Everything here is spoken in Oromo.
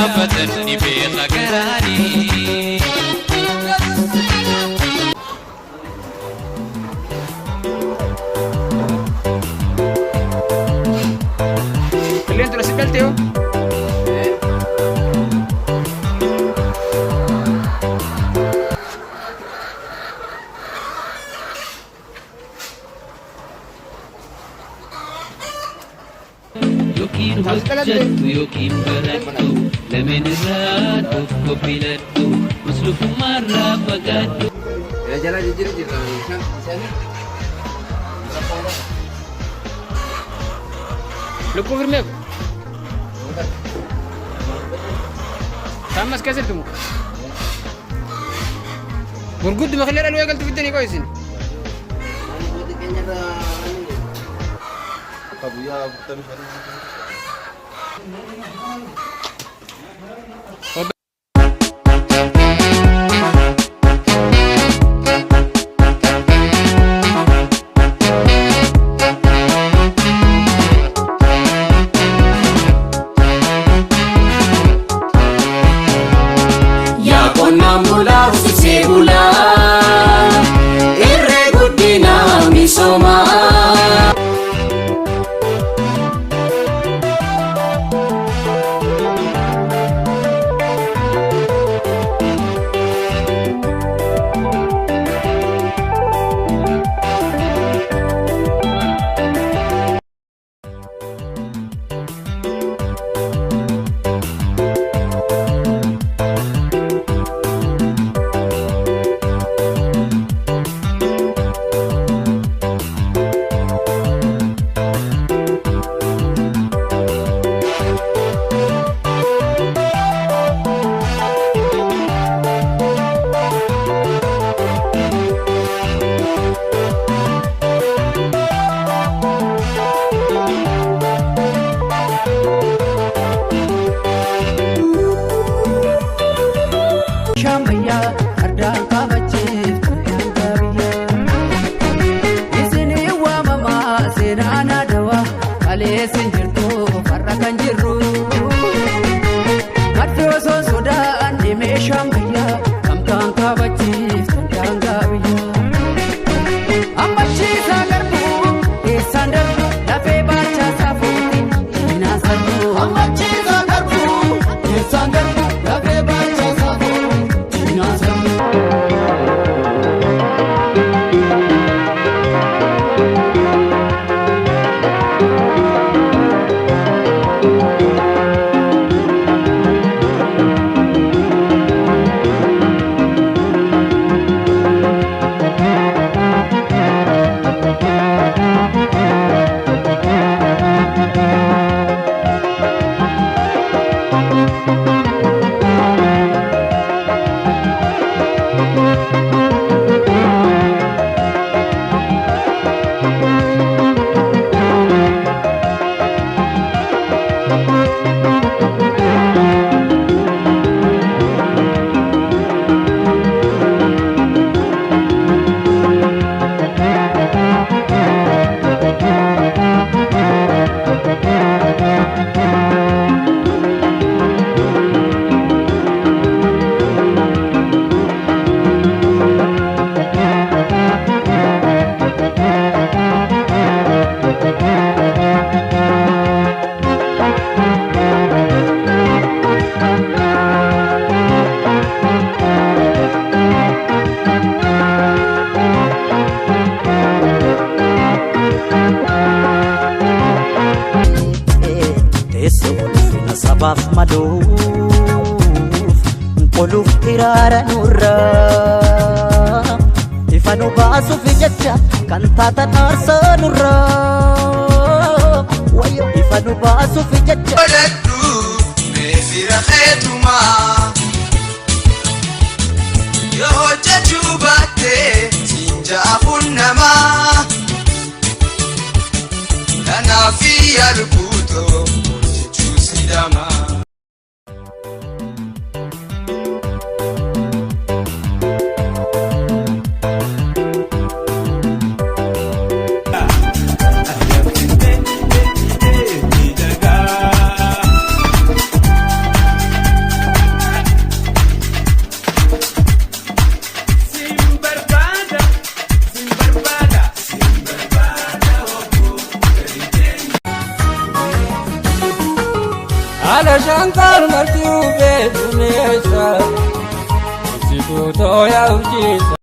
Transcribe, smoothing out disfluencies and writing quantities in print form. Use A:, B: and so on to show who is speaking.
A: gaafatan ni beeka garaanii.
B: Lento la sebelte yo.
A: Yokin hojjattu yokin barattu lameen irraa tokko filadhu maslufummaarraa fagaadhu.
B: Jala jijjiirra lubbuu firmeeku sammas keessatti mu gurgudduma killee dhaluu eegaltu fiddanii qoo isin
C: sabaaf maluuf qoluuf hiraara nurraa ifa nu baasuuf jecha kan taatan aarsaa nurraa wayyo ifa nu baasuuf jecha
D: godhadhu meefira keetumaa yoo hojjechuu baattee siinja'afuun namaa kanaaf yaalkuutoo hojjechuu sidamaa.
E: على شنطر مرتي وبيت ونيسة نسيتو يا وجيسة